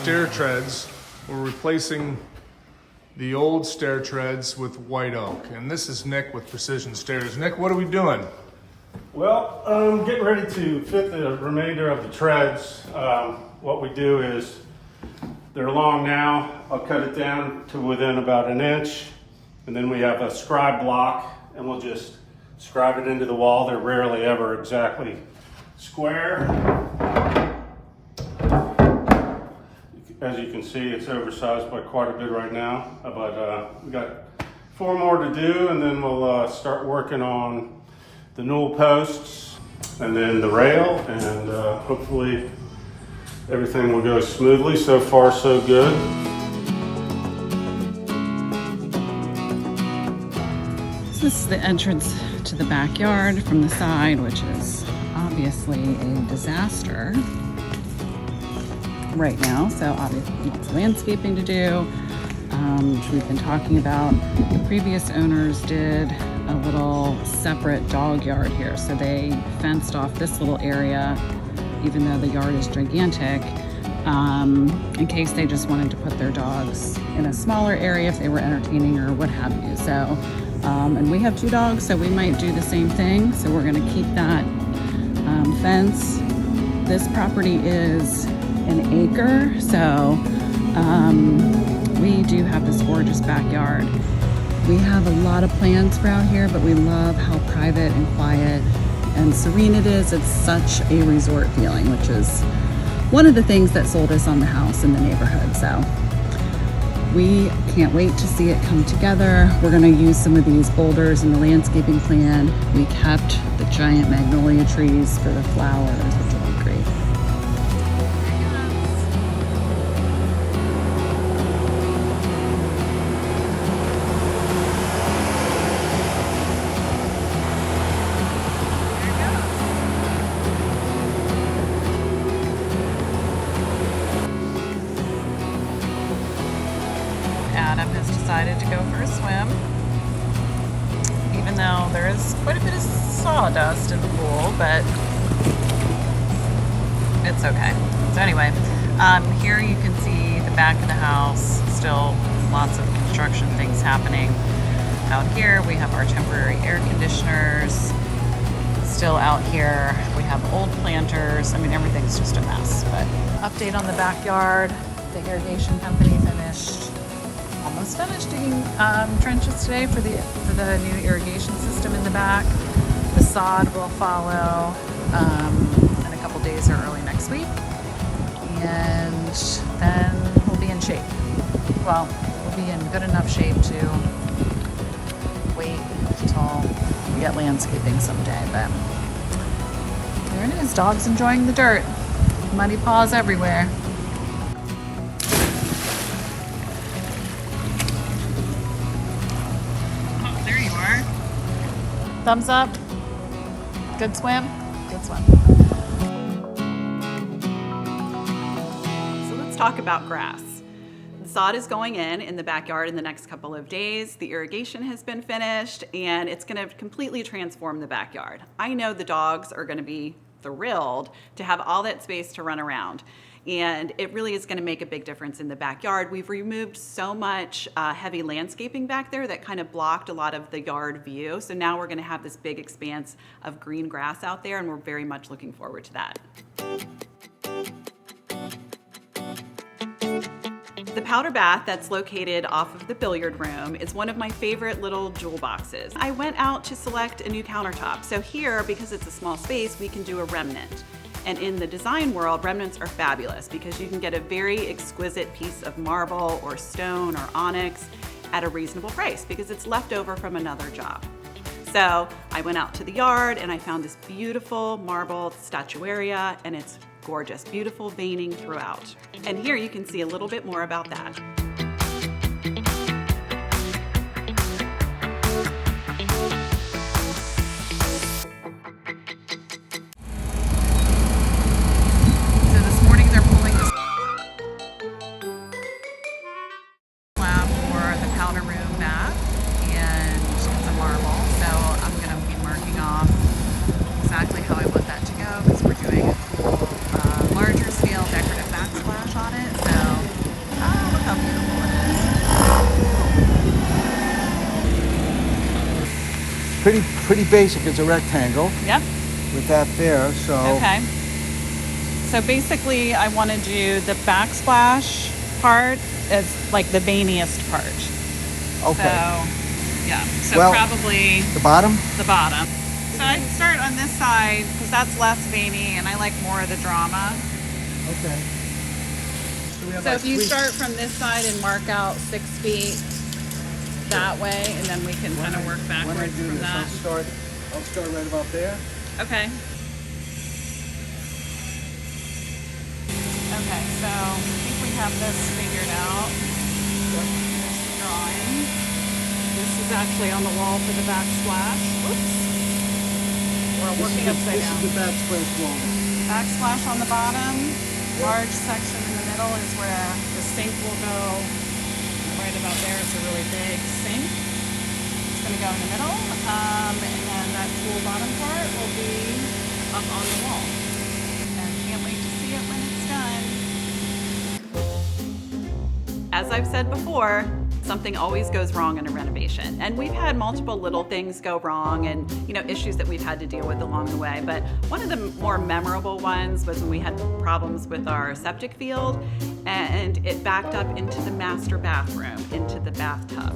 stair treads. We're replacing the old stair treads with white oak. And this is Nick with Precision Stairs. Nick, what are we doing? Well, I'm getting ready to fit the remainder of the treads. What we do is, they're long now. I'll cut it down to within about an inch. And then we have a scribe block, and we'll just scribe it into the wall. They're rarely ever exactly square. As you can see, it's oversized by quite a bit right now, but we got 4 more to do, and then we'll start working on the newel posts and then the rail, and hopefully everything will go smoothly. So far, so good. So this is the entrance to the backyard from the side, which is obviously a disaster right now. So obviously it's landscaping to do, which we've been talking about. The previous owners did a little separate dog yard here. So they fenced off this little area, even though the yard is gigantic, in case they just wanted to put their dogs in a smaller area if they were entertaining or what have you. So, and we have 2 dogs, so we might do the same thing. So we're gonna keep that fence. This property is an acre, so we do have this gorgeous backyard. We have a lot of plants for out here, but we love how private and quiet and serene it is. It's such a resort feeling, which is one of the things that sold us on the house in the neighborhood. So we can't wait to see it come together. We're gonna use some of these boulders in the landscaping plan. We kept the giant magnolia trees for the flowers, which will be great. Adam has decided to go for a swim, even though there is quite a bit of sawdust in the pool, but it's okay. So anyway, here you can see the back of the house, still lots of construction things happening. Out here we have our temporary air conditioners still out here. We have old planters. I mean, everything's just a mess. But update on the backyard. The irrigation company almost finished digging trenches today for the new irrigation system in the back. The sod will follow in a couple days or early next week, and then we'll be in shape. Well, we'll be in good enough shape to wait until we get landscaping someday. But there it is, dogs enjoying the dirt. Muddy paws everywhere. Thumbs up. Good swim. Good swim. So let's talk about grass. The sod is going in the backyard in the next couple of days. The irrigation has been finished, and it's going to completely transform the backyard. I know the dogs are going to be thrilled to have all that space to run around. And it really is going to make a big difference in the backyard. We've removed so much heavy landscaping back there that kind of blocked a lot of the yard view. So now we're going to have this big expanse of green grass out there, and we're very much looking forward to that. The powder bath that's located off of the billiard room is one of my favorite little jewel boxes. I went out to select a new countertop. So here, because it's a small space, we can do a remnant. And in the design world, remnants are fabulous because you can get a very exquisite piece of marble or stone or onyx at a reasonable price because it's left over from another job. So I went out to the yard and I found this beautiful marble statuaria, and it's gorgeous, beautiful veining throughout. And here you can see a little bit more about that. Larger scale decorative backsplash on it, so pretty basic. It's a rectangle Yep. with that there. So Okay. So basically, I want to do the backsplash part as like the veiniest part. okay. So, yeah. So Well- probably The bottom. the bottom. So I'd start on this side because that's less veiny and I like more of the drama. Okay. we have So our if you three- start from this side and mark out 6 feet that way, and then we can kind of work when I backwards do from this, that. I'll start right about there. Okay. Okay, so I think we have this figured out. Here's the drawing. This is actually on the wall for the backsplash. Whoops. We're working upside down. This is the backsplash wall. Backsplash on the bottom. Large section in the middle is where the sink will go. Right about there is a really big sink. It's going to go in the middle. And then that cool bottom part will be up on the wall. And can't wait to see it when it's done. As I've said before, something always goes wrong in a renovation. And we've had multiple little things go wrong and, you know, issues that we've had to deal with along the way. But one of the more memorable ones was when we had problems with our septic field and it backed up into the master bathroom, into the bathtub.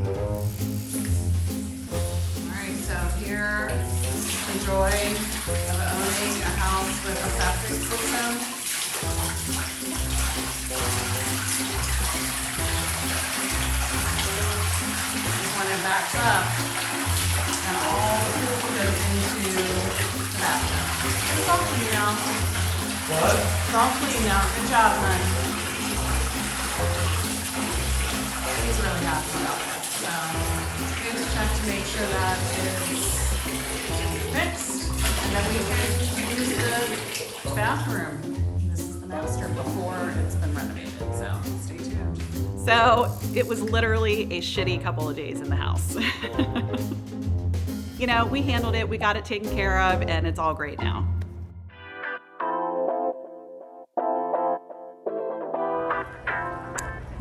All right, so here, the joy of owning a house with a septic system. When it backs up, and all the pool goes into the bathtub. It's all clean now. What? It's all clean now. Good job, hon. He's really happy about this. So, we just check to make sure that is fixed, and then we can use the bathroom. This is the master before it's been renovated, so stay tuned. So it was literally a shitty couple of days in the house. You know, we handled it, we got it taken care of, and it's all great now.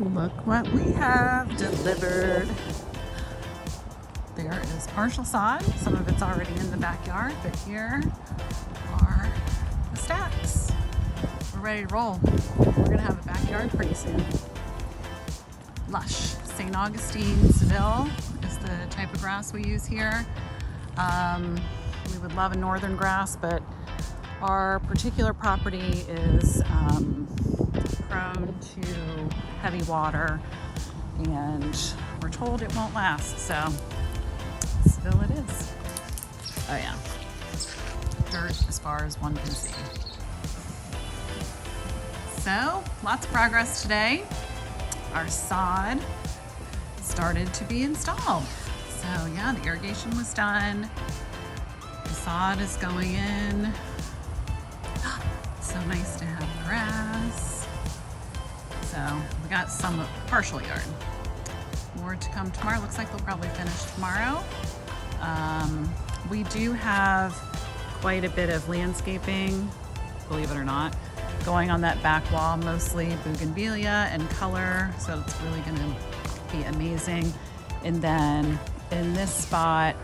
Look what we have delivered. There is partial sod. Some of it's already in the backyard, but here are the stacks. We're ready to roll. We're gonna have a backyard pretty soon. Lush. St. Augustine Seville is the type of grass we use here. We would love a northern grass, but our particular property is prone to heavy water and we're told it won't last, so Seville it is. Oh yeah, dirt as far as one can see. So, lots of progress today. Our sod started to be installed. So yeah, the irrigation was done. The sod is going in. So nice to have grass. So we got some partial yard. More to come tomorrow. Looks like they'll probably finish tomorrow. We do have quite a bit of landscaping, believe it or not, going on that back wall, mostly bougainvillea and color, so it's really gonna be amazing. And then in this spot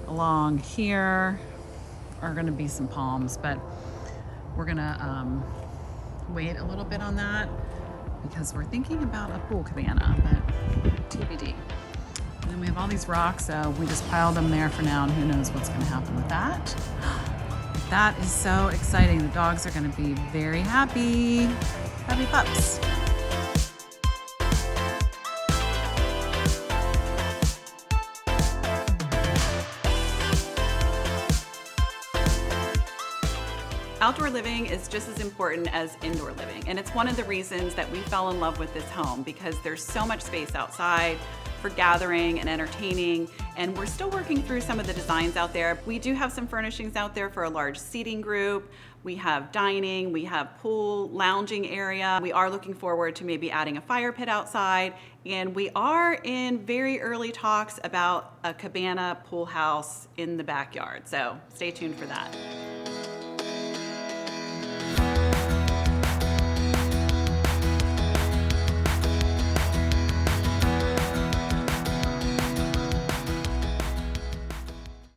along here are gonna be some palms, but we're gonna wait a little bit on that because we're thinking about a pool cabana, but TBD. And then we have all these rocks, so we just piled them there for now, and who knows what's gonna happen with that. That is so exciting. The dogs are going to be very happy. Happy pups. Outdoor living is just as important as indoor living, and it's one of the reasons that we fell in love with this home because there's so much space outside for gathering and entertaining, and we're still working through some of the designs out there. We do have some furnishings out there for a large seating group. We have dining, we have pool, lounging area. We are looking forward to maybe adding a fire pit outside, and we are in very early talks about a cabana pool house in the backyard, so stay tuned for that.